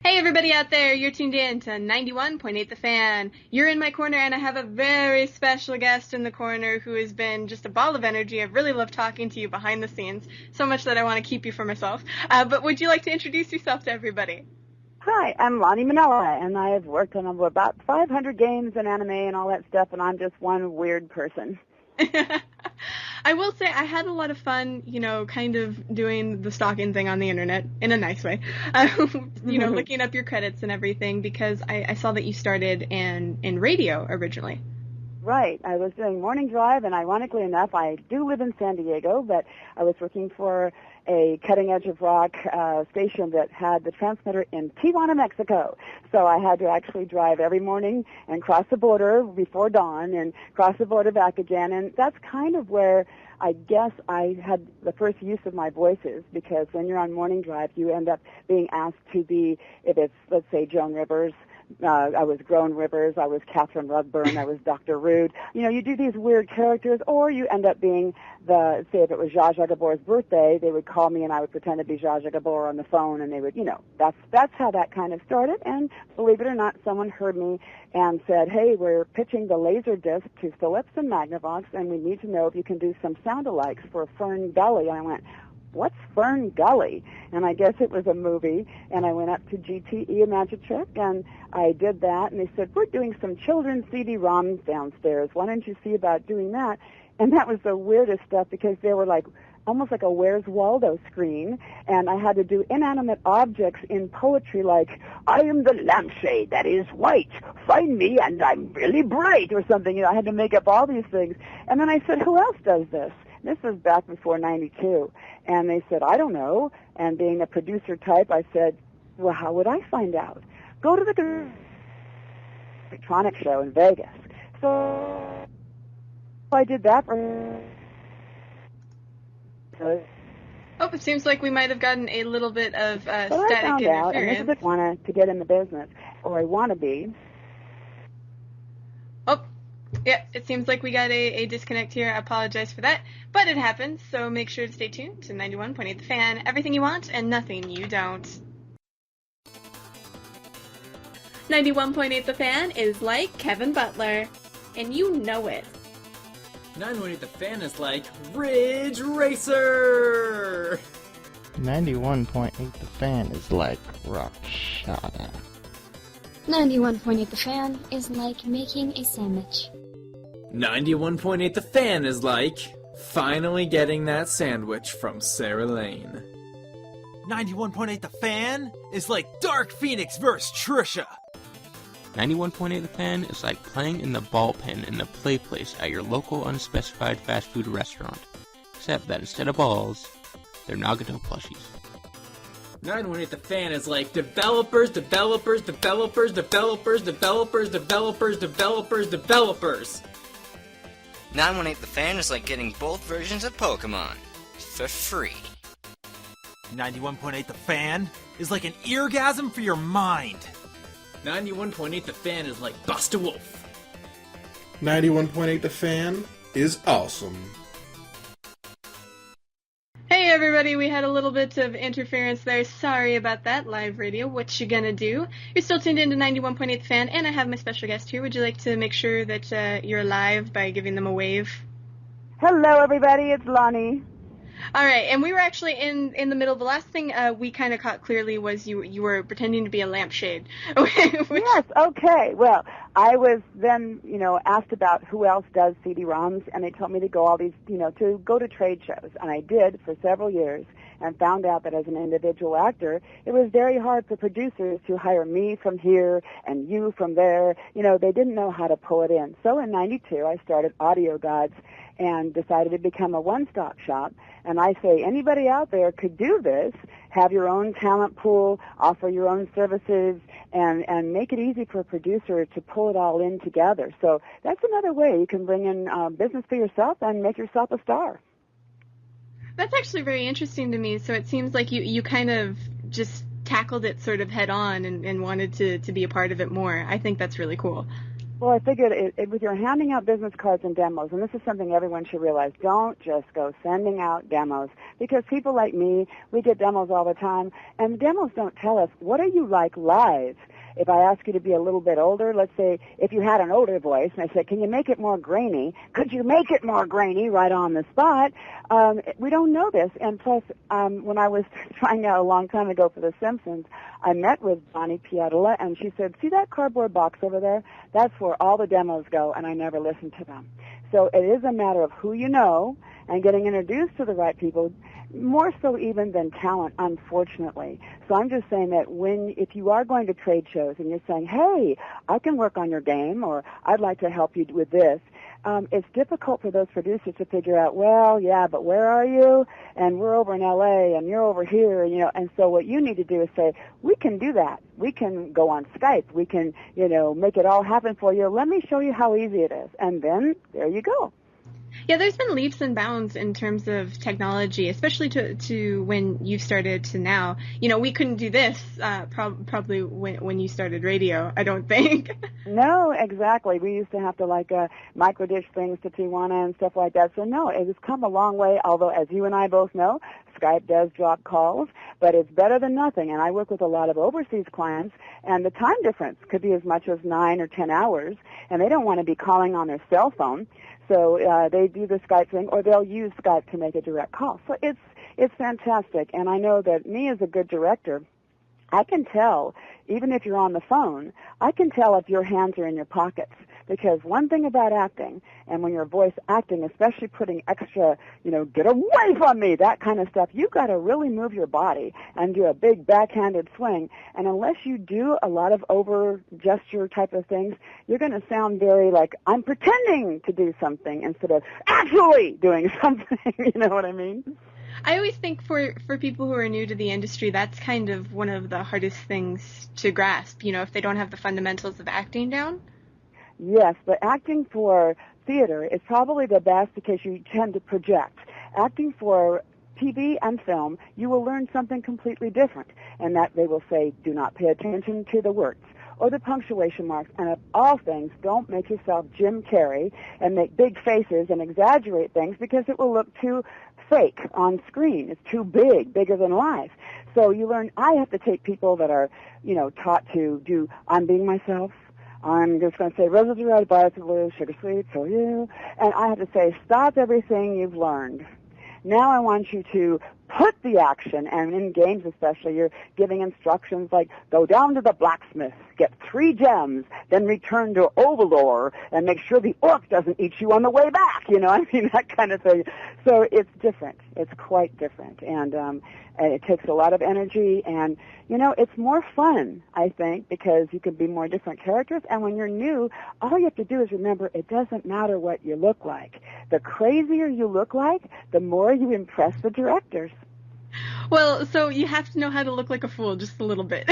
Hey everybody out there, you're tuned in to 91.8 The Fan. You're in my corner and I have a very special guest in the corner who has been just a ball of energy. I've really loved talking to you behind the scenes, so much that I want to keep you for myself. But would you like to introduce yourself to everybody? Hi, I'm Lani Minella, and I have worked on about 500 games and anime and all that stuff, and I'm just one weird person. I will say I had a lot of fun, kind of doing the stalking thing on the internet in a nice way. Looking up your credits and everything because I saw that you started in radio originally. Right. I was doing morning drive, and ironically enough, I do live in San Diego, but I was working for a cutting edge of rock station that had the transmitter in Tijuana, Mexico. So I had to actually drive every morning and cross the border before dawn and cross the border back again. And that's kind of where I guess I had the first use of my voices, because when you're on morning drive, you end up being asked to be, if it's, let's say, Joan Rivers, I was Groan Rivers, I was Catherine Rugburn, I was Dr. Rude. You do these weird characters, or you end up being say if it was Zsa Zsa Gabor's birthday, they would call me and I would pretend to be Zsa Zsa Gabor on the phone, and they would, that's how that kind of started. And believe it or not, someone heard me and said, hey, we're pitching the laser disc to Philips and Magnavox, and we need to know if you can do some sound-alikes for Fern Gully. And I went, what's Fern Gully? And I guess it was a movie, and I went up to GTE Magic and I did that, and they said, we're doing some children's CD-ROMs downstairs. Why don't you see about doing that? And that was the weirdest stuff, because they were like almost like a Where's Waldo screen, and I had to do inanimate objects in poetry like, I am the lampshade that is white, find me and I'm really bright, or something. I had to make up all these things. And then I said, who else does this? This was back before 92. And they said, I don't know. And being a producer type, I said, well, how would I find out? Go to the electronic show in Vegas. So I did that for... Oh, it seems like we might have gotten a little bit of static I found out, and interference. this is wanted to get in the business, or I want to be. Oh, yeah, it seems like we got a disconnect here. I apologize for that, but it happens, so make sure to stay tuned to 91.8 The Fan. Everything you want and nothing you don't. 91.8 The Fan is like Kevin Butler, and you know it. 918 The Fan is like Ridge Racer! 91.8 The Fan is like Rockshana. 91.8 The Fan is like making a sandwich. 91.8 The Fan is like finally getting that sandwich from Sarah Lane. 91.8 The Fan is like Dark Phoenix vs. Trisha. 91.8 The Fan is like playing in the ball pin in the play place at your local unspecified fast food restaurant. Except that instead of balls, they're Nagato plushies. 918 The Fan is like developers. 918 The Fan is like getting both versions of Pokemon for free. 91.8 The Fan is like an eargasm for your mind. 91.8 The Fan is like Bust a Wolf. 91.8 The Fan is awesome. Hey everybody, we had a little bit of interference there. Sorry about that. Live radio, what you gonna do? You're still tuned in to 91.8 The Fan, and I have my special guest here. Would you like to make sure that you're live by giving them a wave? Hello, everybody. It's Lani. All right, and we were actually in the middle. The last thing we kind of caught clearly was you were pretending to be a lampshade. Yes, okay. Well, I was then, asked about who else does CD-ROMs, and they told me to go to go to trade shows. And I did for several years, and found out that as an individual actor, it was very hard for producers to hire me from here and you from there. They didn't know how to pull it in. So in 92, I started Audio Gods and decided to become a one-stop shop. And I say anybody out there could do this, have your own talent pool, offer your own services, and make it easy for a producer to pull it all in together. So that's another way you can bring in business for yourself and make yourself a star. That's actually very interesting to me. So it seems like you kind of just tackled it sort of head on and wanted to be a part of it more. I think that's really cool. Well, I figured with your handing out business cards and demos, and this is something everyone should realize, don't just go sending out demos, because people like me, we get demos all the time, and the demos don't tell us, what are you like live? If I ask you to be a little bit older, let's say if you had an older voice, and I said, can you make it more grainy? Could you make it more grainy right on the spot? We don't know this. And plus, when I was trying out a long time ago for The Simpsons, I met with Bonnie Piatola, and she said, see that cardboard box over there? That's where all the demos go, and I never listened to them. So it is a matter of who you know and getting introduced to the right people, more so even than talent, unfortunately. So I'm just saying that if you are going to trade shows and you're saying, hey, I can work on your game, or I'd like to help you with this, it's difficult for those producers to figure out, well, yeah, but where are you? And we're over in L.A., and you're over here, and so what you need to do is say, we can do that. We can go on Skype. We can, make it all happen for you. Let me show you how easy it is. And then there you go. Yeah, there's been leaps and bounds in terms of technology, especially to when you started to now. We couldn't do this probably when you started radio, I don't think. No, exactly. We used to have to micro-dish things to Tijuana and stuff like that. So no, it has come a long way, although as you and I both know, Skype does drop calls, but it's better than nothing. And I work with a lot of overseas clients, and the time difference could be as much as 9 or 10 hours, and they don't want to be calling on their cell phone. So they do the Skype thing, or they'll use Skype to make a direct call. So it's fantastic. And I know that me as a good director, I can tell, even if you're on the phone, I can tell if your hands are in your pockets. Because one thing about acting, and when you're voice acting, especially putting extra, get away from me, that kind of stuff, you've got to really move your body and do a big backhanded swing. And unless you do a lot of over gesture type of things, you're going to sound very like, I'm pretending to do something instead of actually doing something. You know what I mean? I always think for people who are new to the industry, that's kind of one of the hardest things to grasp, if they don't have the fundamentals of acting down. Yes, but acting for theater is probably the best because you tend to project. Acting for TV and film, you will learn something completely different, and that they will say, do not pay attention to the words or the punctuation marks, and of all things, don't make yourself Jim Carrey and make big faces and exaggerate things because it will look too fake on screen. It's too big, bigger than life. So you learn, I have to take people that are, taught to do, I'm being myself, I'm just going to say, roses are red, violets are blue, sugar sweet, so you. And I have to say, stop everything you've learned. Now I want you to put the action, and in games especially, you're giving instructions like, go down to the blacksmith, get 3 gems, then return to Ovalor, and make sure the orc doesn't eat you on the way back, that kind of thing. So it's different. It's quite different. And it takes a lot of energy, and, it's more fun, I think, because you can be more different characters, and when you're new, all you have to do is remember it doesn't matter what you look like. The crazier you look like, the more you impress the directors. Well, so you have to know how to look like a fool just a little bit.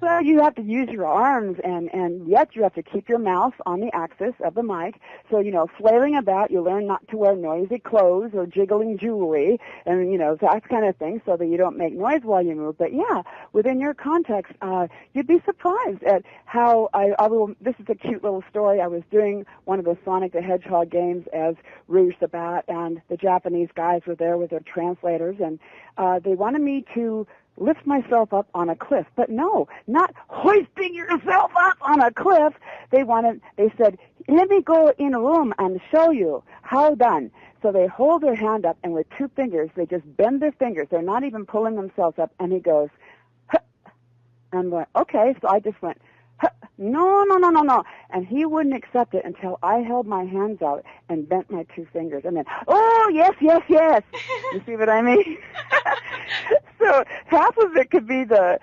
Well, you have to use your arms, and yet you have to keep your mouth on the axis of the mic. So, flailing about, you learn not to wear noisy clothes or jiggling jewelry, and, that kind of thing, so that you don't make noise while you move. But, yeah, within your context, you'd be surprised at how this is a cute little story. I was doing one of the Sonic the Hedgehog games as Rouge the Bat, and the Japanese guys were there with their translators, and they wanted me to lift myself up on a cliff. But no, not hoisting yourself up on a cliff. They said, let me go in a room and show you how done. So they hold their hand up, and with 2 fingers, they just bend their fingers. They're not even pulling themselves up. And he goes, huh. And I'm going, okay. So I just went, huh. No. And he wouldn't accept it until I held my hands out and bent my 2 fingers. And then, oh, yes. You see what I mean? So half of it could be the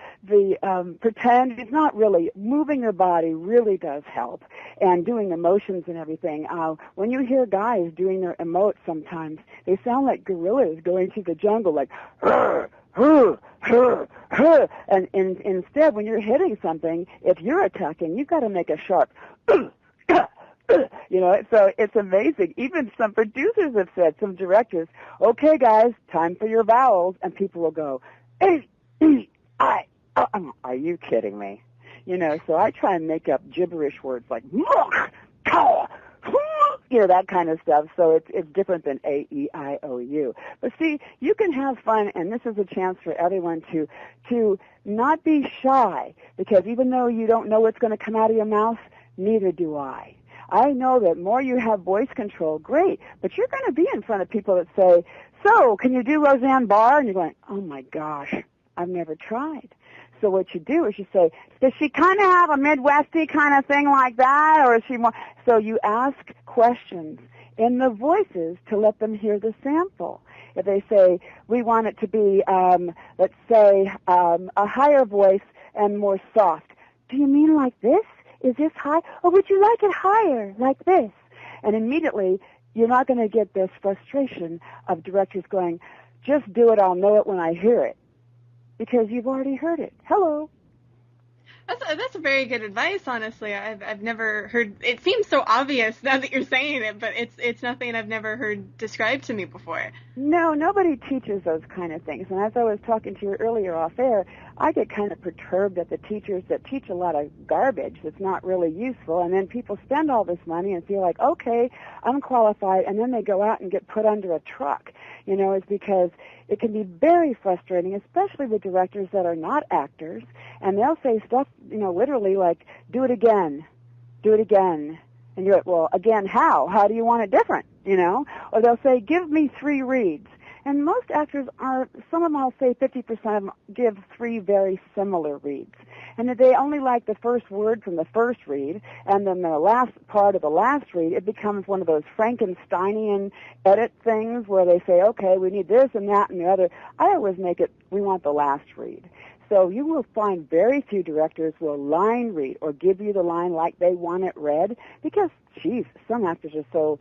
pretend. It's not really. Moving your body really does help, and doing the motions and everything. When you hear guys doing their emotes sometimes, they sound like gorillas going through the jungle, like, hurr, hurr, hurr, hurr. And instead, when you're hitting something, if you're attacking, you've got to make a sharp, so it's amazing. Even some producers have said, some directors, okay, guys, time for your vowels. And people will go, A-E-I-O. Are you kidding me? So I try and make up gibberish words like, look, you know, that kind of stuff. So it's different than A-E-I-O-U. But see, you can have fun, and this is a chance for everyone to not be shy, because even though you don't know what's going to come out of your mouth, neither do I. I know that more you have voice control, great, but you're going to be in front of people that say, so, can you do Roseanne Barr? And you're going, oh my gosh, I've never tried. So what you do is you say, does she kind of have a Midwesty kind of thing like that, or is she more? So you ask questions in the voices to let them hear the sample. If they say, we want it to be, let's say, a higher voice and more soft. Do you mean like this? Is this high? Or would you like it higher, like this? And immediately, you're not going to get this frustration of directors going, just do it, I'll know it when I hear it. Because you've already heard it. Hello. That's a very good advice, honestly. I've never heard, it seems so obvious now that you're saying it, but it's nothing I've never heard described to me before. No, nobody teaches those kind of things. And as I was talking to you earlier off air, I get kind of perturbed at the teachers that teach a lot of garbage that's not really useful, and then people spend all this money and feel like, okay, I'm qualified, and then they go out and get put under a truck. You know, it's because it can be very frustrating, especially with directors that are not actors, and they'll say stuff, you know, literally like, do it again, do it again. And you're like, well, again, how? How do you want it different, you know? Or they'll say, give me 3 reads. And most actors are, some of them, I'll say 50% of them give 3 very similar reads. And if they only like the first word from the first read, and then the last part of the last read, it becomes one of those Frankensteinian edit things where they say, okay, we need this and that and the other. I always make it, we want the last read. So you will find very few directors will line read or give you the line like they want it read, because, geez, some actors are so,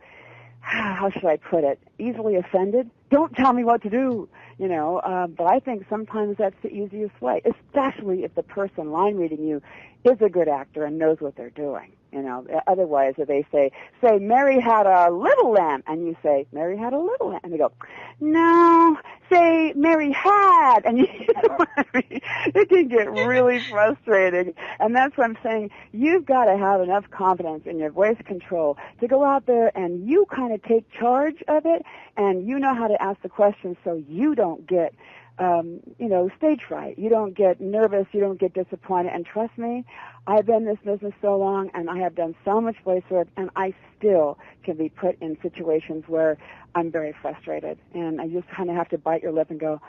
how should I put it, easily offended. Don't tell me what to do, you know. But I think sometimes that's the easiest way, especially if the person line reading you is a good actor and knows what they're doing. You know, otherwise, if they say, Mary had a little lamb, and you say, Mary had a little lamb, and they go, no, say, Mary had, and you know what I mean? It can get really frustrating, and that's what I'm saying. You've got to have enough confidence in your voice control to go out there and you kind of take charge of it, and you know how to ask the questions so you don't get you know, stage fright. You don't get nervous. You don't get disappointed. And trust me, I've been in this business so long, and I have done so much voice work, and I still can be put in situations where I'm very frustrated. And I just kind of have to bite your lip and go,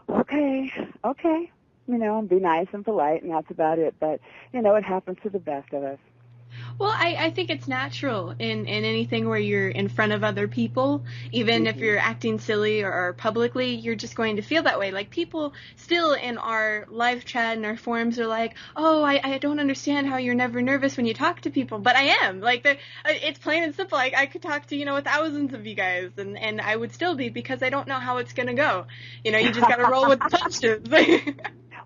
okay, you know, and be nice and polite, and that's about it. But, you know, it happens to the best of us. Well, I think it's natural in anything where you're in front of other people, even if you're acting silly or publicly, you're just going to feel that way. Like, people still in our live chat and our forums are like, oh, I don't understand how you're never nervous when you talk to people, but I am. Like, it's plain and simple. I could talk to, you know, thousands of you guys, and I would still be, because I don't know how it's going to go. You know, you just got to roll with the punches.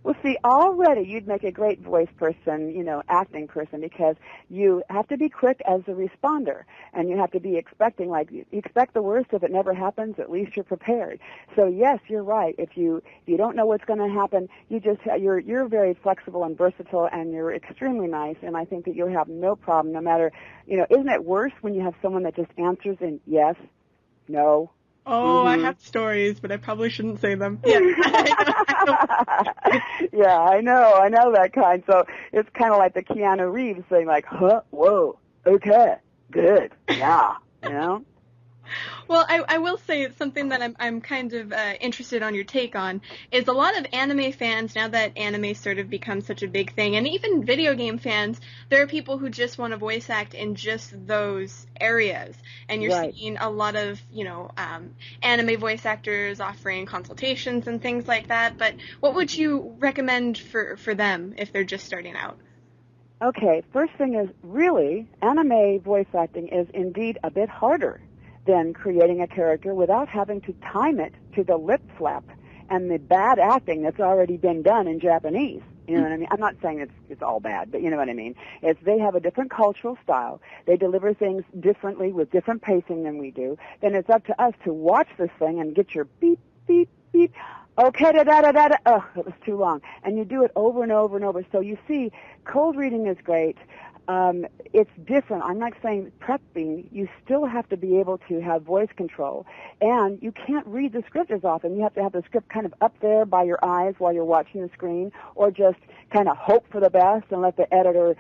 Well, see, already you'd make a great voice person, you know, acting person, because you have to be quick as a responder, and you have to be expecting, like, you expect the worst. If it never happens, at least you're prepared. So yes, you're right. If you don't know what's going to happen, you're very flexible and versatile, and you're extremely nice, and I think that you'll have no problem, no matter, you know, isn't it worse when you have someone that just answers in yes, no? Oh, I have stories, but I probably shouldn't say them. Yeah. Yeah, I know that kind. So it's kind of like the Keanu Reeves thing, like, huh, whoa, okay, good, yeah, you know? Well, I will say it's something that I'm kind of interested on your take on, is a lot of anime fans, now that anime sort of become such a big thing, and even video game fans, there are people who just want to voice act in just those areas. And you're seeing a lot of, you know, anime voice actors offering consultations and things like that. But what would you recommend for them if they're just starting out? Okay, first thing is, really, anime voice acting is indeed a bit harder than creating a character without having to time it to the lip flap and the bad acting that's already been done in Japanese. You know what I mean? I'm not saying it's all bad, but you know what I mean. They have a different cultural style. They deliver things differently with different pacing than we do. Then it's up to us to watch this thing and get your beep, beep, beep. okay, da-da-da-da-da. Oh, it was too long. And you do it over and over and over. So you see, cold reading is great. It's different. I'm not saying prepping. You still have to be able to have voice control. And you can't read the script as often. You have to have the script kind of up there by your eyes while you're watching the screen, or just kind of hope for the best and let the editor,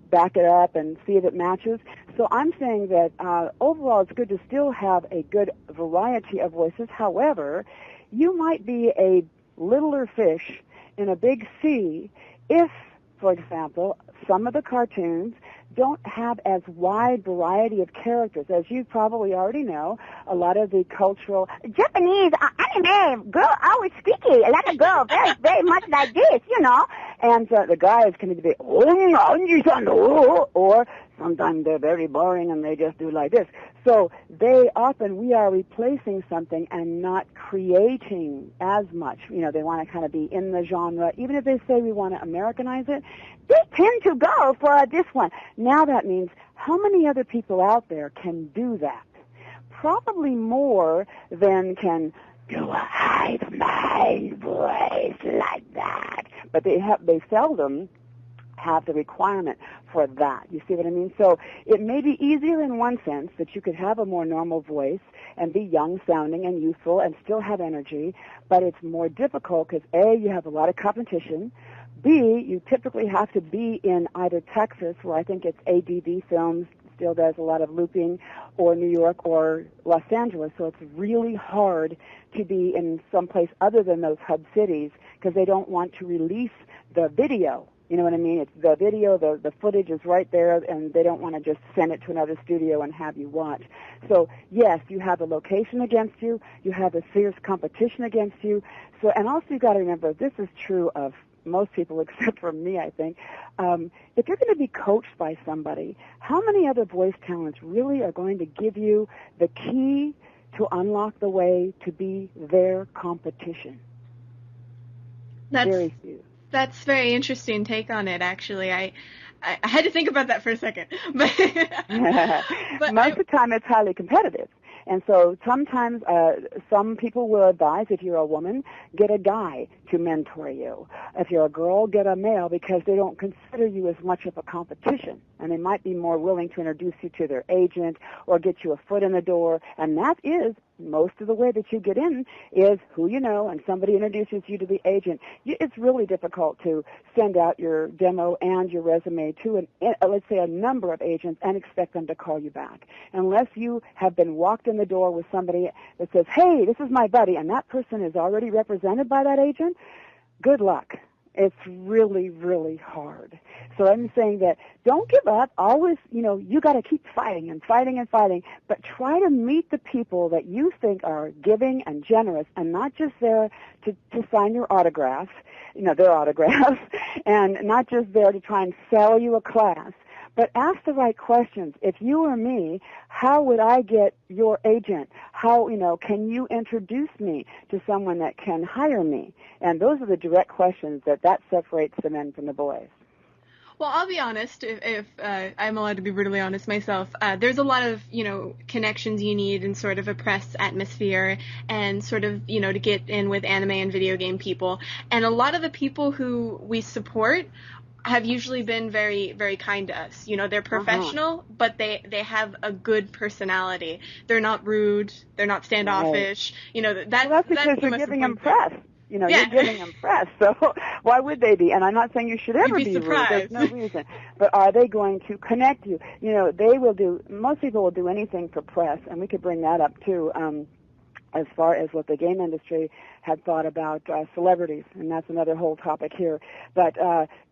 back it up and see if it matches. So I'm saying that overall it's good to still have a good variety of voices. However, you might be a littler fish in a big sea if, for example, some of the cartoons don't have as wide variety of characters. As you probably already know, a lot of the cultural Japanese anime girl always speaking, a lot of girls very, very much like this, And the guys can either be, or sometimes they're very boring and they just do like this. So we are replacing something and not creating as much. They want to kind of be in the genre. Even if they say we want to Americanize it, they tend to go for this one. Now that means how many other people out there can do that? Probably more than can do a high voice like that. But they seldom have the requirement for that. You see what I mean? So it may be easier in one sense that you could have a more normal voice and be young sounding and youthful and still have energy, but it's more difficult because A, you have a lot of competition. B, you typically have to be in either Texas, where I think it's ADV Films still does a lot of looping, or New York or Los Angeles, so it's really hard to be in some place other than those hub cities because they don't want to release the video. You know what I mean? It's the video, the footage is right there, and they don't want to just send it to another studio and have you watch. So, yes, you have the location against you. You have the fierce competition against you. So, and also you've got to remember, this is true of most people except for me, I think. If you're going to be coached by somebody, how many other voice talents really are going to give you the key to unlock the way to be their competition? Very few. That's a very interesting take on it, actually. I had to think about that for a second. But Most of the time it's highly competitive. And so sometimes some people will advise, if you're a woman, get a guy to mentor you. If you're a girl, get a male, because they don't consider you as much of a competition. And they might be more willing to introduce you to their agent or get you a foot in the door. And that is most of the way that you get in, is who you know, and somebody introduces you to the agent. It's really difficult to send out your demo and your resume to, let's say, a number of agents and expect them to call you back. Unless you have been walked in the door with somebody that says, hey, this is my buddy, and that person is already represented by that agent, good luck. It's really, really hard. So I'm saying that don't give up. Always, you got to keep fighting and fighting and fighting, but try to meet the people that you think are giving and generous and not just there to sign your autographs, their autographs, and not just there to try and sell you a class. But ask the right questions. If you were me, how would I get your agent? How, can you introduce me to someone that can hire me? And those are the direct questions that separates the men from the boys. Well, I'll be honest, if I'm allowed to be brutally honest myself, there's a lot of, connections you need in sort of a press atmosphere and sort of, to get in with anime and video game people. And a lot of the people who we support have usually been very, very kind to us. They're professional, but they have a good personality. They're not rude. They're not standoffish. Right. That's because you're giving them press. You're giving them press. So why would they be? And I'm not saying you should ever be rude. There's no reason. But are they going to connect you? Most people will do anything for press, and we could bring that up too. As far as what the game industry had thought about celebrities, and that's another whole topic here. But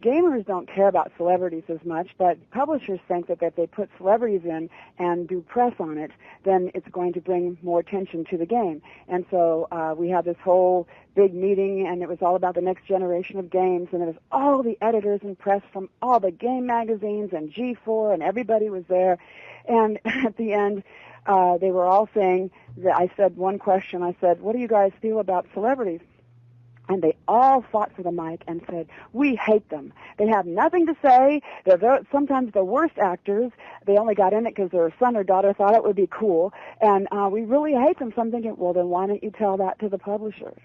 gamers don't care about celebrities as much, but publishers think that if they put celebrities in and do press on it, then it's going to bring more attention to the game. And so we had this whole big meeting, and it was all about the next generation of games, and it was all the editors and press from all the game magazines and G4, and everybody was there. And at the end, they were all saying that I said one question. I said, what do you guys feel about celebrities? And they all fought for the mic and said, we hate them. They have nothing to say. They're sometimes the worst actors. They only got in it because their son or daughter thought it would be cool. And we really hate them. So I'm thinking, well, then why don't you tell that to the publishers?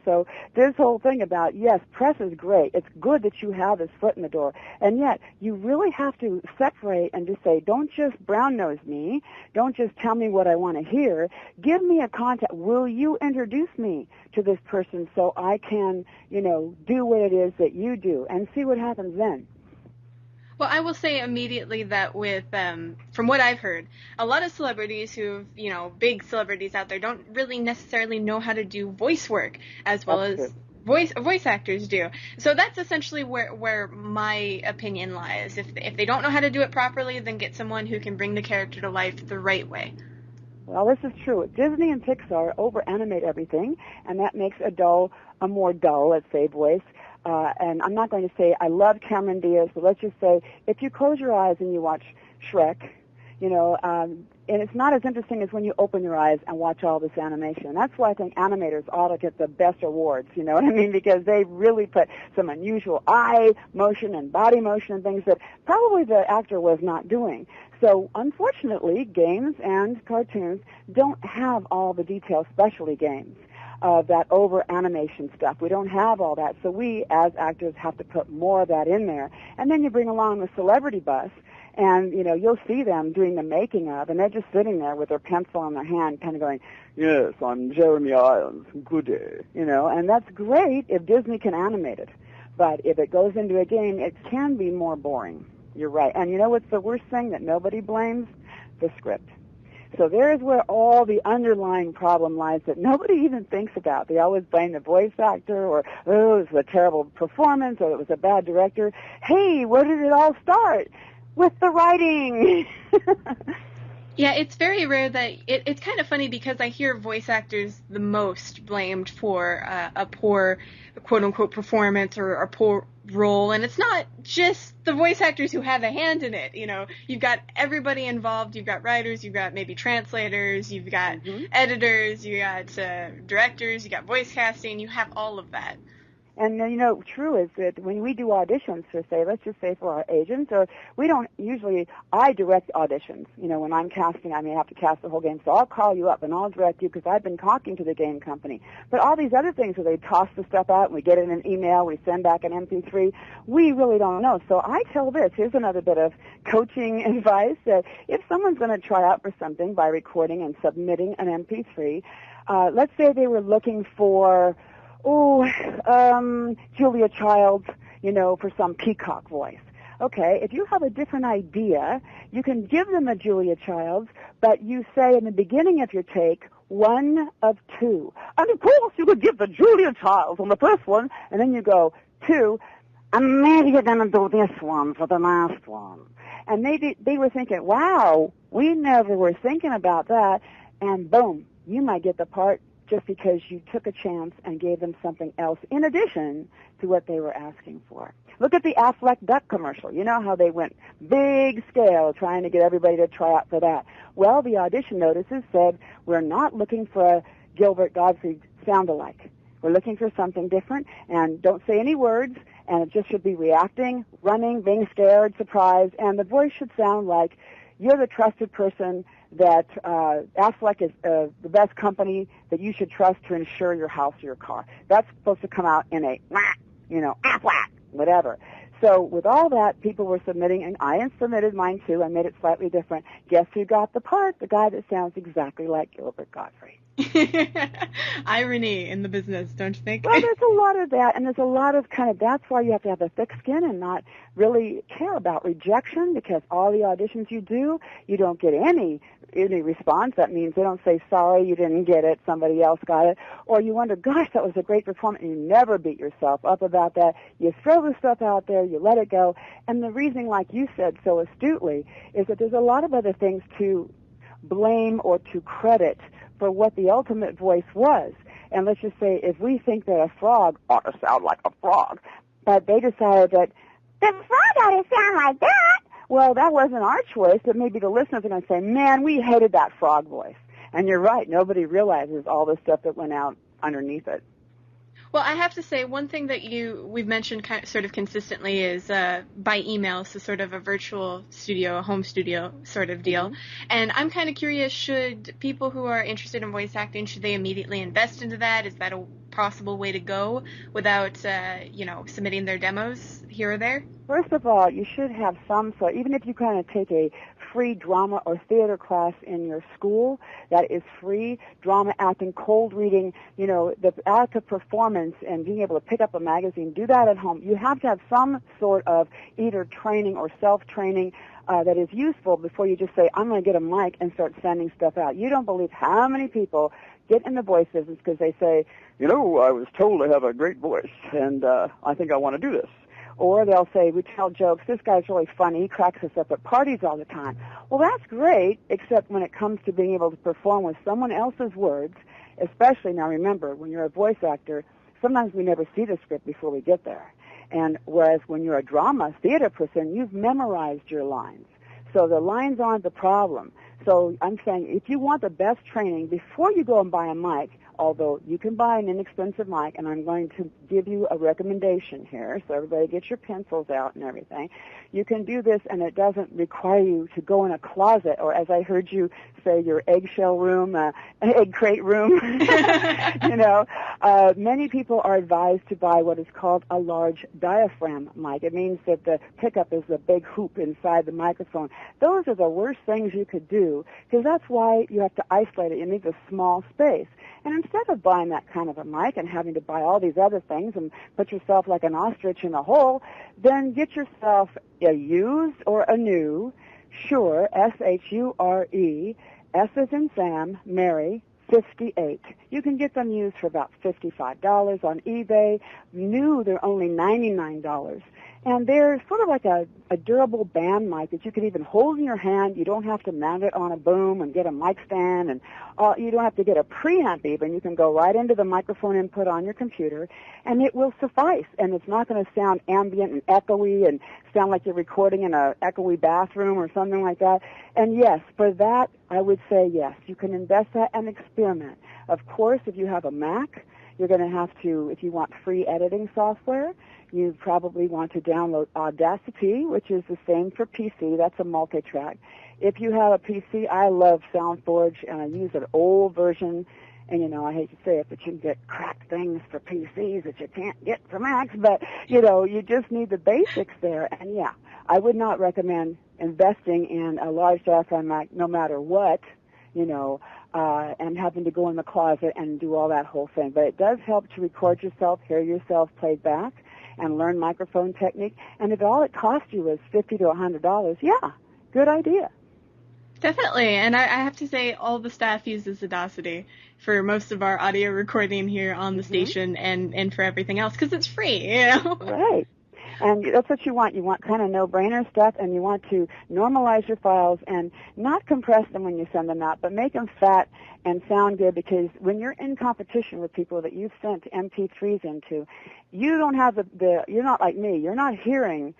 So this whole thing about, yes, press is great. It's good that you have this foot in the door. And yet, you really have to separate and just say, don't just brown nose me. Don't just tell me what I want to hear. Give me a contact. Will you introduce me to this person so I can, do what it is that you do, and see what happens then. Well, I will say immediately that with, from what I've heard, a lot of celebrities big celebrities out there don't really necessarily know how to do voice work as well as voice actors do. So that's essentially where my opinion lies. If they don't know how to do it properly, then get someone who can bring the character to life the right way. Well, this is true. Disney and Pixar over-animate everything, and that makes a more dull, let's say, voice. And I'm not going to say I love Cameron Diaz, but let's just say if you close your eyes and you watch Shrek, and it's not as interesting as when you open your eyes and watch all this animation. That's why I think animators ought to get the best awards, you know what I mean? Because they really put some unusual eye motion and body motion and things that probably the actor was not doing. So unfortunately, games and cartoons don't have all the detail, especially games. That over-animation stuff. We don't have all that. So we, as actors, have to put more of that in there. And then you bring along the celebrity bus, and, you'll see them doing the making of, and they're just sitting there with their pencil in their hand kind of going, yes, I'm Jeremy Irons, good day, and that's great if Disney can animate it. But if it goes into a game, it can be more boring. You're right. And you know what's the worst thing that nobody blames? The script. So there's where all the underlying problem lies that nobody even thinks about. They always blame the voice actor, or, oh, it was a terrible performance, or it was a bad director. Hey, where did it all start? With the writing. Yeah, it's very rare that it's kind of funny because I hear voice actors the most blamed for a poor, quote-unquote, performance or a poor role, and it's not just the voice actors who have a hand in it. You've got everybody involved. You've got writers, you've got maybe translators, you've got editors, you got directors, you got voice casting. You have all of that. And, true is that when we do auditions for, let's just say for our agents, or I direct auditions. When I'm casting, I may have to cast the whole game, so I'll call you up and I'll direct you because I've been talking to the game company. But all these other things where they toss the stuff out and we get it in an email, we send back an MP3, we really don't know. So I tell this, here's another bit of coaching advice, that if someone's going to try out for something by recording and submitting an MP3, let's say they were looking for Julia Childs, for some peacock voice. Okay, if you have a different idea, you can give them a Julia Childs, but you say in the beginning of your take, 1 of 2. And of course, you could give the Julia Childs on the first one, and then you go, 2, and maybe you're going to do this one for the last one. And they were thinking, wow, we never were thinking about that, and boom, you might get the part just because you took a chance and gave them something else in addition to what they were asking for. Look at the Affleck Duck commercial. You know how they went big scale trying to get everybody to try out for that. Well, the audition notices said, we're not looking for a Gilbert Gottfried sound-alike. We're looking for something different, and don't say any words, and it just should be reacting, running, being scared, surprised, and the voice should sound like you're the trusted person that Affleck is the best company that you should trust to insure your house or your car. That's supposed to come out in a, Affleck, whatever. So with all that, people were submitting, and I submitted mine too. I made it slightly different. Guess who got the part? The guy that sounds exactly like Gilbert Gottfried. Irony in the business, don't you think? Well, there's a lot of that, and there's a lot of that's why you have to have a thick skin and not really care about rejection, because all the auditions you do, you don't get any response. That means they don't say, sorry, you didn't get it, somebody else got it. Or you wonder, gosh, that was a great performance, and you never beat yourself up about that. You throw the stuff out there, you let it go. And the reason, like you said so astutely, is that there's a lot of other things to blame or to credit for what the ultimate voice was. And let's just say, if we think that a frog ought to sound like a frog, but they decided that the frog ought to sound like that, well, that wasn't our choice, but maybe the listeners are going to say, man, we hated that frog voice. And you're right, nobody realizes all the stuff that went out underneath it. Well, I have to say, one thing that we've mentioned sort of consistently is by email, so sort of a virtual studio, a home studio sort of deal. Mm-hmm. And I'm kind of curious, should people who are interested in voice acting, should they immediately invest into that? Is that a possible way to go without, submitting their demos here or there? First of all, you should have some sort, even if you kind of take a free drama or theater class in your school that is free, drama, acting, cold reading, the act of performance and being able to pick up a magazine, do that at home. You have to have some sort of either training or self-training that is useful before you just say, I'm going to get a mic and start sending stuff out. You don't believe how many people get in the voice business because they say, I was told to have a great voice, and I think I want to do this. Or they'll say, we tell jokes, this guy's really funny, he cracks us up at parties all the time. Well, that's great, except when it comes to being able to perform with someone else's words, especially, now remember, when you're a voice actor, sometimes we never see the script before we get there. And whereas when you're a drama, theater person, you've memorized your lines. So the lines aren't the problem. So I'm saying if you want the best training, before you go and buy a mic, although you can buy an inexpensive mic, and I'm going to give you a recommendation here, so everybody get your pencils out and everything. You can do this, and it doesn't require you to go in a closet, or as I heard you say, your eggshell room, egg crate room. Many people are advised to buy what is called a large diaphragm mic. It means that the pickup is the big hoop inside the microphone. Those are the worst things you could do, because that's why you have to isolate it. It needs a small space. And instead of buying that kind of a mic and having to buy all these other things and put yourself like an ostrich in a hole, then get yourself a used or a new Shure, S-H-U-R-E, S as in Sam, Mary, 58. You can get them used for about $55 on eBay. New, they're only $99. And they're sort of like a durable band mic that you can even hold in your hand. You don't have to mount it on a boom and get a mic stand, and you don't have to get a preamp even. You can go right into the microphone input on your computer, and it will suffice. And it's not going to sound ambient and echoey and sound like you're recording in an echoey bathroom or something like that. And yes, for that, I would say yes. You can invest that and experiment. Of course, if you have a Mac, you're going to have to, if you want free editing software, you probably want to download Audacity, which is the same for PC. That's a multi-track. If you have a PC, I love SoundForge, and I use an old version. And, I hate to say it, but you can get cracked things for PCs that you can't get for Macs. But, you just need the basics there. And, yeah, I would not recommend investing in a large diaphragm mic no matter what, and having to go in the closet and do all that whole thing. But it does help to record yourself, hear yourself played back, and learn microphone technique. And if all it costs you is $50 to $100, yeah, good idea. Definitely, and I have to say all the staff uses Audacity for most of our audio recording here on the station and for everything else, because it's free, Right. And that's what you want. You want kind of no-brainer stuff, and you want to normalize your files and not compress them when you send them out, but make them fat and sound good, because when you're in competition with people that you've sent MP3s into, you don't have you're not like me. You're not hearing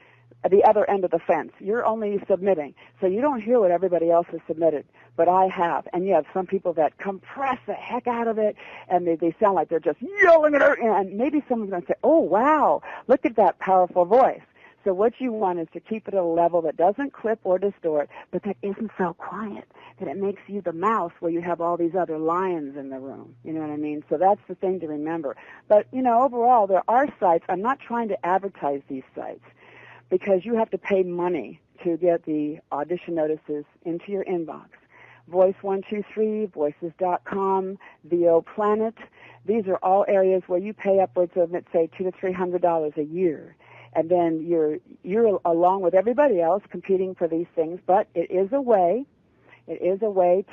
the other end of the fence. You're only submitting. So you don't hear what everybody else has submitted, but I have. And you have some people that compress the heck out of it, and they sound like they're just yelling at her, and maybe someone's going to say, oh, wow, look at that powerful voice. So what you want is to keep it at a level that doesn't clip or distort, but that isn't so quiet that it makes you the mouse where you have all these other lions in the room. You know what I mean? So that's the thing to remember. But, overall, there are sites. I'm not trying to advertise these sites, because you have to pay money to get the audition notices into your inbox. Voice123, Voices.com, VO Planet. These are all areas where you pay upwards of, let's say, $200 to $300 a year. And then you're along with everybody else competing for these things, but it is a way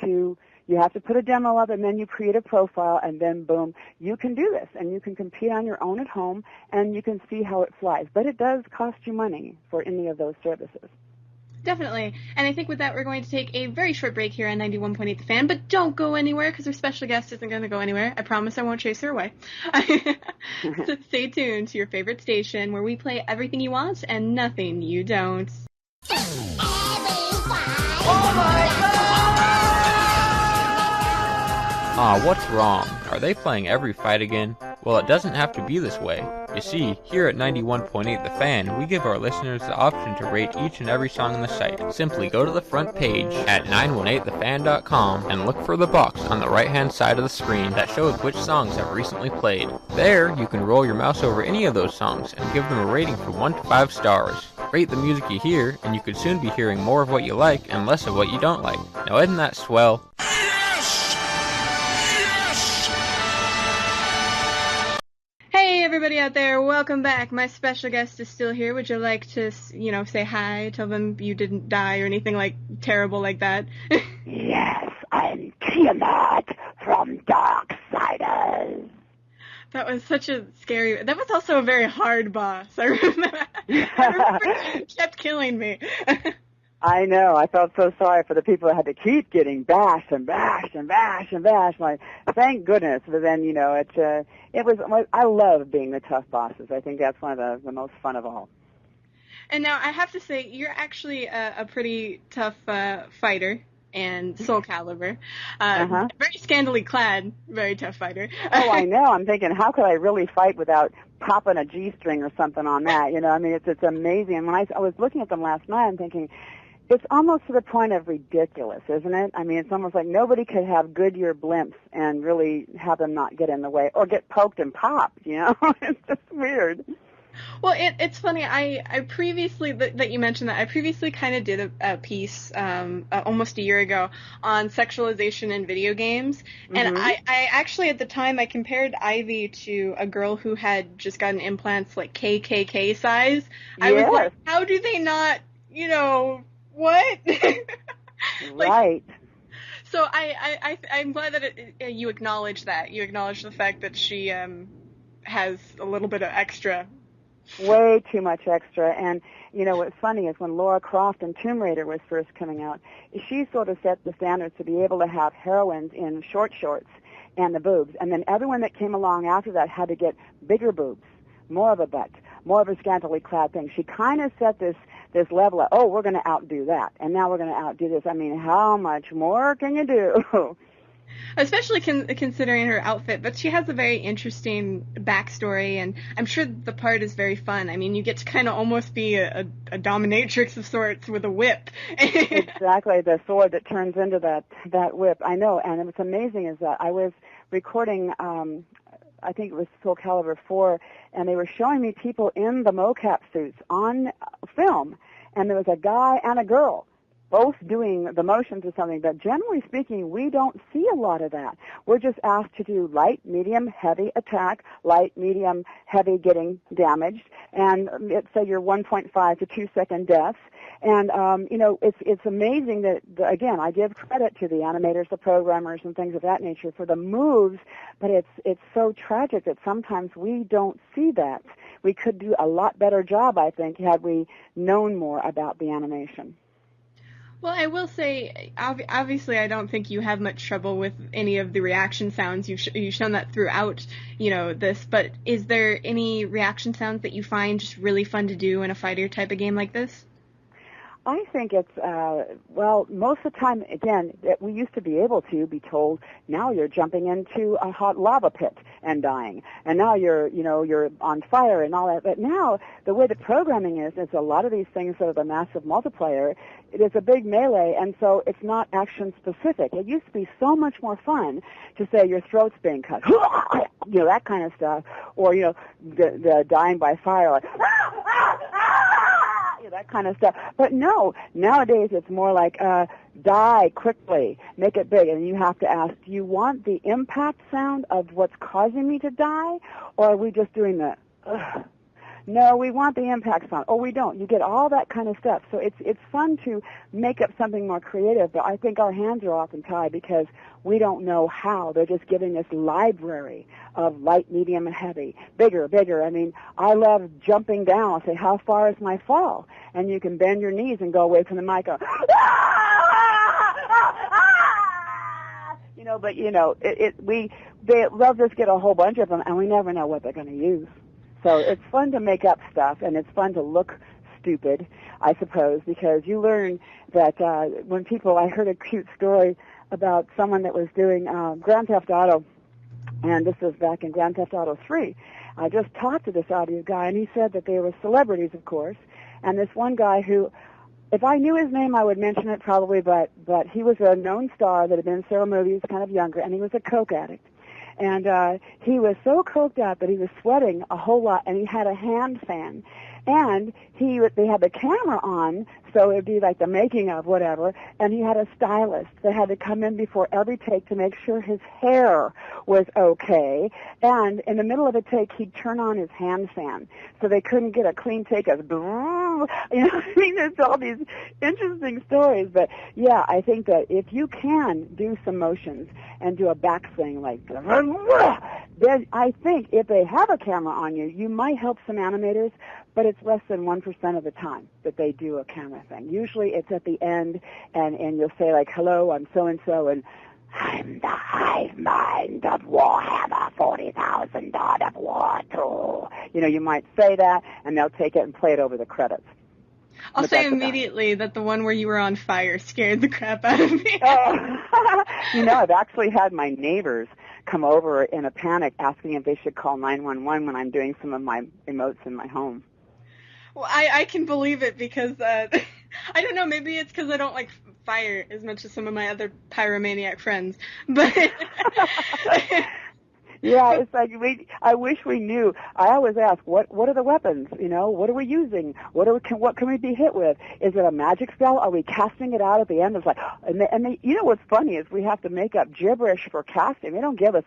to, you have to put a demo up, and then you create a profile, and then boom, you can do this, and you can compete on your own at home, and you can see how it flies. But it does cost you money for any of those services. Definitely. And I think with that, we're going to take a very short break here on 91.8 The Fan, but don't go anywhere, because our special guest isn't going to go anywhere. I promise I won't chase her away. So stay tuned to your favorite station, where we play everything you want and nothing you don't. Aw, what's wrong? Are they playing Every Fight again? Well, it doesn't have to be this way. You see, here at 91.8 The Fan, we give our listeners the option to rate each and every song on the site. Simply go to the front page at 918thefan.com and look for the box on the right-hand side of the screen that shows which songs have recently played. There, you can roll your mouse over any of those songs and give them a rating from 1 to 5 stars. Rate the music you hear, and you could soon be hearing more of what you like and less of what you don't like. Now, isn't that swell? Hey everybody out there, welcome back. My special guest is still here. Would you like to, say hi, tell them you didn't die or anything like terrible like that? Yes, I'm Tiamat from Darksiders. That was such a scary, that was also a very hard boss. I remember he kept killing me. I know. I felt so sorry for the people that had to keep getting bashed and bashed and bashed and bashed. Like, thank goodness. But then, it was. I love being the tough bosses. I think that's one of the most fun of all. And now I have to say, you're actually a pretty tough fighter and Soul Calibur. Very scantily clad, very tough fighter. Oh, I know. I'm thinking, how could I really fight without popping a G-string or something on that? It's amazing. And when I was looking at them last night, I'm thinking, it's almost to the point of ridiculous, isn't it? I mean, it's almost like nobody could have Goodyear blimps and really have them not get in the way or get poked and popped, It's just weird. Well, it's funny. I previously, that you mentioned that, I previously kind of did a piece almost a year ago on sexualization in video games. And I actually, at the time, I compared Ivy to a girl who had just gotten implants like KKK size. I was like, how do they not, what? Right. So I'm glad that you acknowledge that. You acknowledge the fact that she has a little bit of extra. Way too much extra. And, what's funny is when Lara Croft in Tomb Raider was first coming out, she sort of set the standards to be able to have heroines in short shorts and the boobs. And then everyone that came along after that had to get bigger boobs, more of a butt, more of a scantily clad thing. She kind of set this level of, we're going to outdo that, and now we're going to outdo this. I mean, how much more can you do? Especially considering her outfit, but she has a very interesting backstory, and I'm sure the part is very fun. I mean, you get to kind of almost be a dominatrix of sorts with a whip. Exactly, the sword that turns into that whip. I know, and what's amazing is that I was recording, I think it was Soul Calibur 4, and they were showing me people in the mocap suits on film, and there was a guy and a girl both doing the motions or something, but generally speaking, we don't see a lot of that. We're just asked to do light, medium, heavy attack, light, medium, heavy getting damaged, and say your 1.5 to 2 second deaths. And, it's amazing that, again, I give credit to the animators, the programmers, and things of that nature for the moves, but it's so tragic that sometimes we don't see that. We could do a lot better job, I think, had we known more about the animation. Well, I will say, obviously, I don't think you have much trouble with any of the reaction sounds. You've shown that throughout, this. But is there any reaction sounds that you find just really fun to do in a fighter type of game like this? I think it's, most of the time, again, we used to be able to be told, now you're jumping into a hot lava pit and dying, and now you're on fire and all that. But now, the way the programming is a lot of these things that are the massive multiplayer, it is a big melee, and so it's not action specific. It used to be so much more fun to say your throat's being cut, that kind of stuff, or, the dying by fire, like, that kind of stuff. But no, nowadays it's more like, die quickly, make it big, and you have to ask, do you want the impact sound of what's causing me to die, or are we just doing the, no, we want the impact sound. Oh, we don't. You get all that kind of stuff. So it's fun to make up something more creative, but I think our hands are often tied because we don't know how. They're just giving this library of light, medium, and heavy. Bigger. I mean, I love jumping down. I'll say, how far is my fall? And you can bend your knees and go away from the mic. Go, they'll just get a whole bunch of them, and we never know what they're going to use. So it's fun to make up stuff, and it's fun to look stupid, I suppose, because you learn that I heard a cute story about someone that was doing Grand Theft Auto And this was back in Grand Theft Auto 3. I just talked to this audio guy, and he said that they were celebrities, of course. And this one guy who, if I knew his name, I would mention it probably, but he was a known star that had been in several movies, kind of younger, and he was a coke addict. And he was so coked out that he was sweating a whole lot, and he had a hand fan. And they had the camera on, so it would be like the making of whatever, and he had a stylist that had to come in before every take to make sure his hair was okay. And in the middle of a take, he'd turn on his hand fan, so they couldn't get a clean take of, you know, I mean, there's all these interesting stories. But yeah, I think that if you can do some motions and do a back swing like, then I think if they have a camera on you, you might help some animators, but it's less than 1% of the time that they do a camera thing. Usually it's at the end, and you'll say like, hello, I'm so-and-so, and I'm the hive mind of Warhammer 40,000 God of War 2. You know, you might say that, and they'll take it and play it over the credits. I'll say immediately that the one where you were on fire scared the crap out of me. You know, I've actually had my neighbors come over in a panic asking if they should call 911 when I'm doing some of my emotes in my home. Well, I can believe it because, I don't know, maybe it's because I don't like fire as much as some of my other pyromaniac friends, but... Yeah, it's like I wish we knew. I always ask, what are the weapons? You know, what are we using? What can we be hit with? Is it a magic spell? Are we casting it out at the end? It's like, and they, you know what's funny is we have to make up gibberish for casting. They don't give us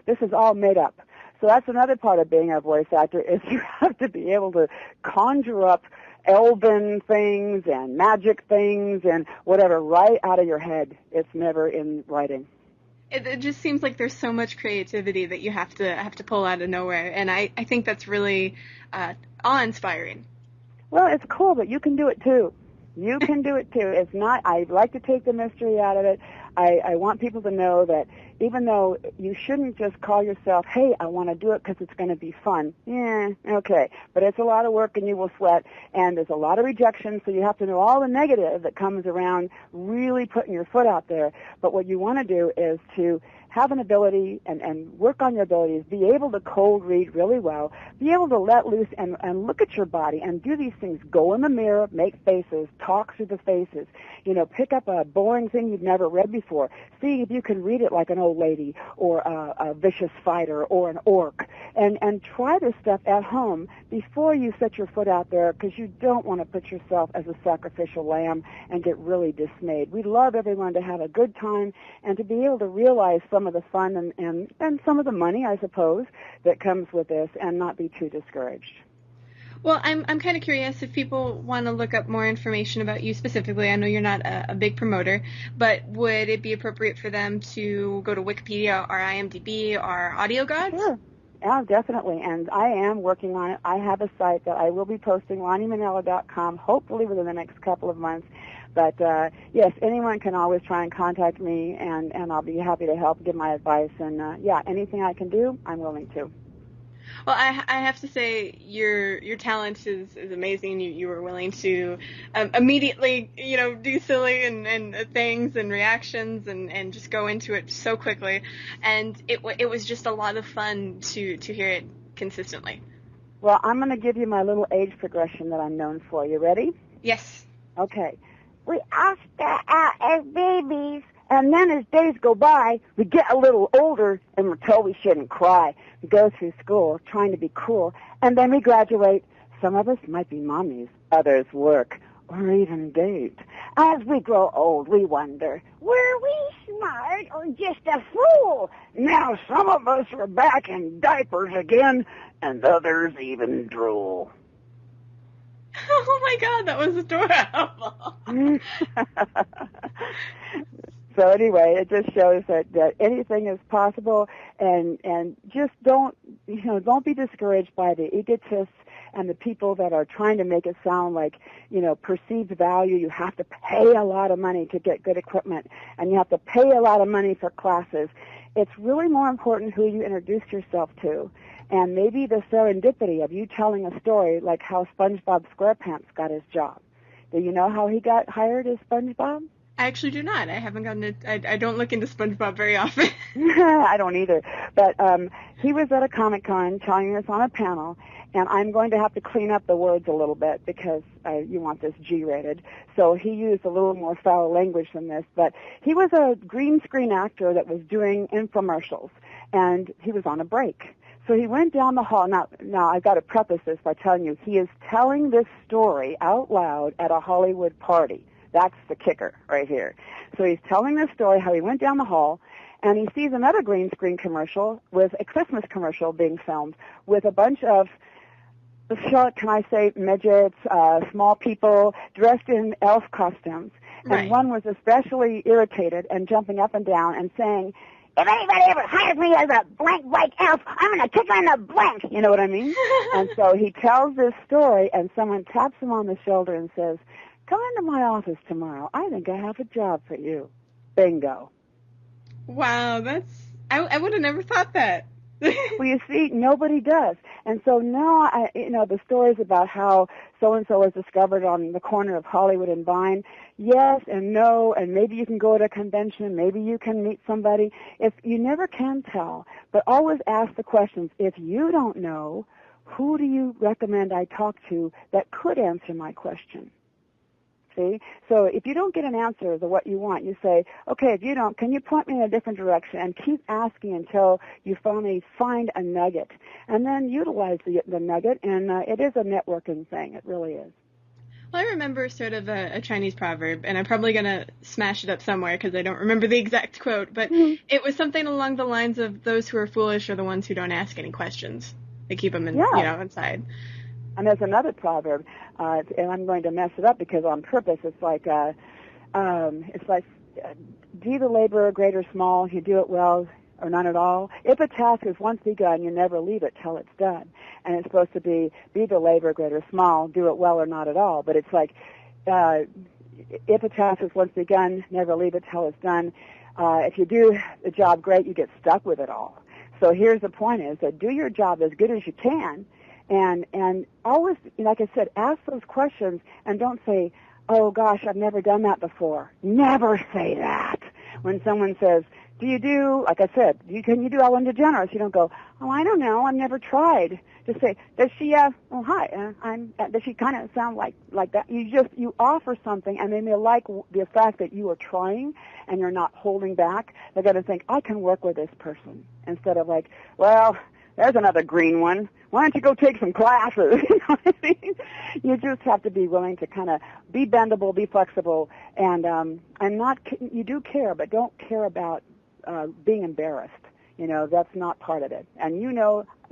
this is all made up. So that's another part of being a voice actor is you have to be able to conjure up elven things and magic things and whatever right out of your head. It's never in writing. It just seems like there's so much creativity that you have to pull out of nowhere, and I think that's really awe-inspiring. Well, it's cool, but you can do it too. You can do it too. It's not. I like to take the mystery out of it. I want people to know that even though you shouldn't just call yourself, hey, I want to do it because it's going to be fun. Yeah, okay. But it's a lot of work and you will sweat and there's a lot of rejection, so you have to know all the negative that comes around really putting your foot out there. But what you want to do is to have an ability and work on your abilities, be able to cold read really well, be able to let loose and look at your body and do these things. Go in the mirror, make faces, talk through the faces, you know, pick up a boring thing you've never read before, see if you can read it like an old lady or a vicious fighter or an orc, and try this stuff at home before you set your foot out there because you don't want to put yourself as a sacrificial lamb and get really dismayed. We love everyone to have a good time and to be able to realize some of the fun and some of the money, I suppose, that comes with this and not be too discouraged. Well, I'm kind of curious if people want to look up more information about you specifically. I know you're not a big promoter, but would it be appropriate for them to go to Wikipedia or IMDb or Audio Gods? Sure. Yeah, definitely. And I am working on it. I have a site that I will be posting, LaniMinella.com, hopefully within the next couple of months. But, yes, anyone can always try and contact me, and I'll be happy to help, give my advice. And, yeah, anything I can do, I'm willing to. Well, I have to say your talent is amazing. You were willing to immediately, you know, do silly and things and reactions and just go into it so quickly. And it was just a lot of fun to hear it consistently. Well, I'm going to give you my little age progression that I'm known for. You ready? Yes. Okay. We all start out as babies, and then as days go by, we get a little older, and we're told we shouldn't cry. We go through school trying to be cool, and then we graduate. Some of us might be mommies, others work, or even date. As we grow old, we wonder, were we smart or just a fool? Now some of us are back in diapers again, and others even drool. Oh my God, that was adorable. So anyway, it just shows that anything is possible, and just don't be discouraged by the egotists and the people that are trying to make it sound like, you know, perceived value. You have to pay a lot of money to get good equipment, and you have to pay a lot of money for classes. It's really more important who you introduce yourself to. And maybe the serendipity of you telling a story like how SpongeBob SquarePants got his job. Do you know how he got hired as SpongeBob? I actually do not. I haven't gotten it. I don't look into SpongeBob very often. I don't either. But he was at a Comic-Con telling us on a panel, and I'm going to have to clean up the words a little bit because you want this G-rated. So he used a little more foul language than this. But he was a green screen actor that was doing infomercials, and he was on a break. So he went down the hall. Now I've got to preface this by telling you, he is telling this story out loud at a Hollywood party. That's the kicker right here. So he's telling this story, how he went down the hall, and he sees another green screen commercial with a Christmas commercial being filmed with a bunch of, can I say, midgets, small people dressed in elf costumes. Right. And one was especially irritated and jumping up and down and saying, "If anybody ever hires me as a blank white elf, I'm going to kick her in the blank." You know what I mean? And so he tells this story, and someone taps him on the shoulder and says, "Come into my office tomorrow. I think I have a job for you." Bingo. Wow, I would have never thought that. Well, you see, nobody does. And so now, the stories about how so-and-so was discovered on the corner of Hollywood and Vine, yes and no, and maybe you can go to a convention, maybe you can meet somebody. If you never can tell, but always ask the questions. If you don't know, who do you recommend I talk to that could answer my question? See? So if you don't get an answer to what you want, you say, okay, if you don't, can you point me in a different direction? And keep asking until you finally find a nugget. And then utilize the nugget, and it is a networking thing. It really is. Well, I remember sort of a Chinese proverb, and I'm probably going to smash it up somewhere because I don't remember the exact quote, but it was something along the lines of those who are foolish are the ones who don't ask any questions. They keep them inside. And there's another proverb, and I'm going to mess it up because on purpose. It's like, do the labor great or small, you do it well or none at all. If a task is once begun, you never leave it till it's done. And it's supposed to be the labor great or small, do it well or not at all. But it's like, if a task is once begun, never leave it till it's done. If you do the job great, you get stuck with it all. So here's the point is that do your job as good as you can. And always, like I said, ask those questions and don't say, "Oh gosh, I've never done that before." Never say that. When someone says, like I said, can you do Ellen DeGeneres? You don't go, "Oh, I don't know, I've never tried." Just say, "Does she, oh hi, does she kind of sound like that?" You offer something, and they may like the fact that you are trying and you're not holding back. They're going to think, "I can work with this person," instead of like, "Well, there's another green one. Why don't you go take some classes?" You know what I mean? You just have to be willing to kind of be bendable, be flexible, and not. You do care, but don't care about being embarrassed. That's not part of it. And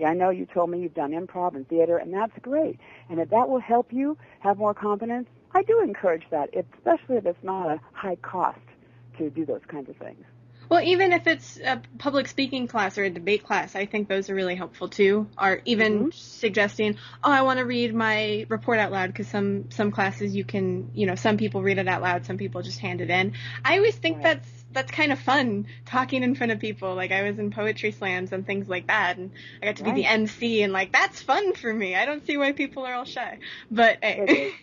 I know you told me you've done improv and theater, and that's great. And if that will help you have more confidence, I do encourage that, especially if it's not a high cost to do those kinds of things. Well, even if it's a public speaking class or a debate class, I think those are really helpful too. Or even suggesting, I want to read my report out loud, because some classes you can, some people read it out loud, some people just hand it in. I always think that's kind of fun, talking in front of people. Like I was in poetry slams and things like that, and I got to be the MC, and that's fun for me. I don't see why people are all shy, but hey.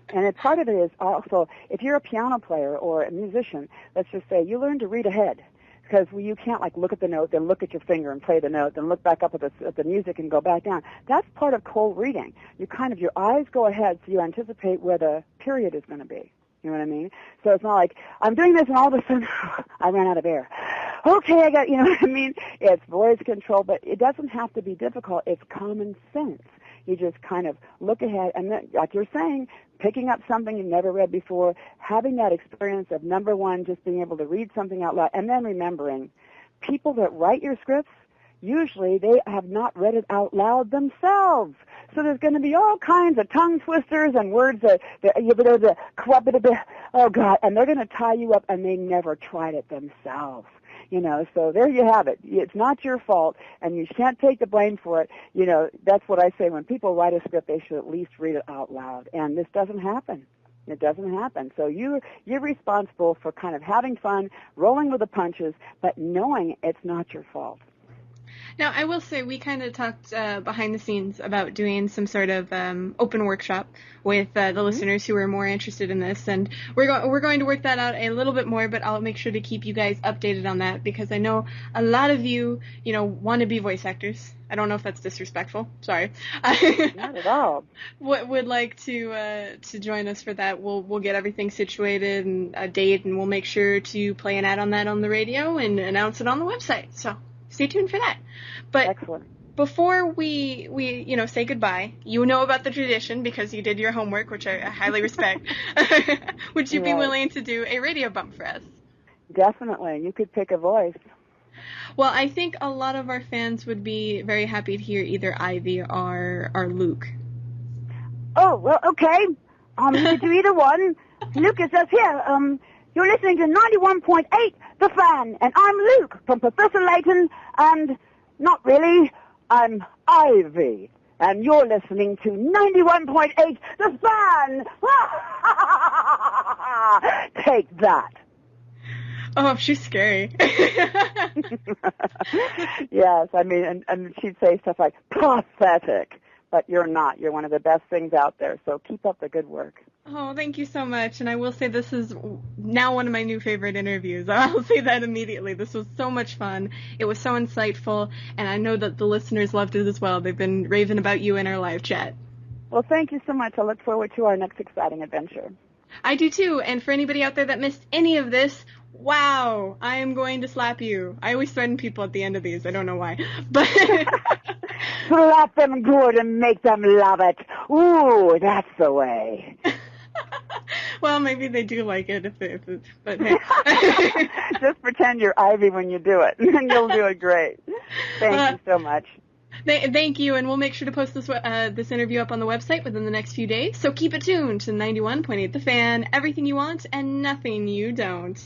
And part of it is also, if you're a piano player or a musician, let's just say you learn to read ahead. Because you can't look at the note, then look at your finger and play the note, then look back up at the music and go back down. That's part of cold reading. Your eyes go ahead, so you anticipate where the period is going to be. You know what I mean? So it's not like, I'm doing this and all of a sudden, I ran out of air. Okay, I got, you know what I mean? It's voice control, but it doesn't have to be difficult. It's common sense. You just kind of look ahead, and then, like you're saying, picking up something you've never read before, having that experience of, number one, just being able to read something out loud, and then remembering, people that write your scripts, usually they have not read it out loud themselves. So there's going to be all kinds of tongue twisters and words that oh God, and they're going to tie you up, and they never tried it themselves. So there you have it. It's not your fault, and you can't take the blame for it. That's what I say. When people write a script, they should at least read it out loud, and this doesn't happen. It doesn't happen. So you're responsible for kind of having fun, rolling with the punches, but knowing it's not your fault. Now, I will say we kind of talked behind the scenes about doing some sort of open workshop with the listeners who are more interested in this, and we're going to work that out a little bit more, but I'll make sure to keep you guys updated on that because I know a lot of you, want to be voice actors. I don't know if that's disrespectful. Sorry. Not at all. Would like to join us for that. We'll get everything situated and a date, and we'll make sure to play an ad on that on the radio and announce it on the website. So stay tuned for that. But excellent. Before we say goodbye, you know about the tradition because you did your homework, which I highly respect. Would you be willing to do a radio bump for us? Definitely. You could pick a voice. Well, I think a lot of our fans would be very happy to hear either Ivy or Luke. Oh, well, okay. You could do either one. Lucas says here, you're listening to 91.8 The Fan, and I'm Luke from Professor Layton, and not really, I'm Ivy, and you're listening to 91.8 The Fan. Take that. Oh, she's scary. Yes, I mean, and she'd say stuff like, pathetic, but you're not. You're one of the best things out there, so keep up the good work. Oh, thank you so much, and I will say this is now one of my new favorite interviews. I'll say that immediately. This was so much fun. It was so insightful, and I know that the listeners loved it as well. They've been raving about you in our live chat. Well, thank you so much. I look forward to our next exciting adventure. I do too, and for anybody out there that missed any of this, wow, I am going to slap you. I always threaten people at the end of these. I don't know why. But slap them good and make them love it. Ooh, that's the way. Well, maybe they do like it but hey. Just pretend you're Ivy when you do it, and you'll do it great. Thank you so much. Thank you, and we'll make sure to post this interview up on the website within the next few days, so keep it tuned to 91.8 The Fan, everything you want and nothing you don't.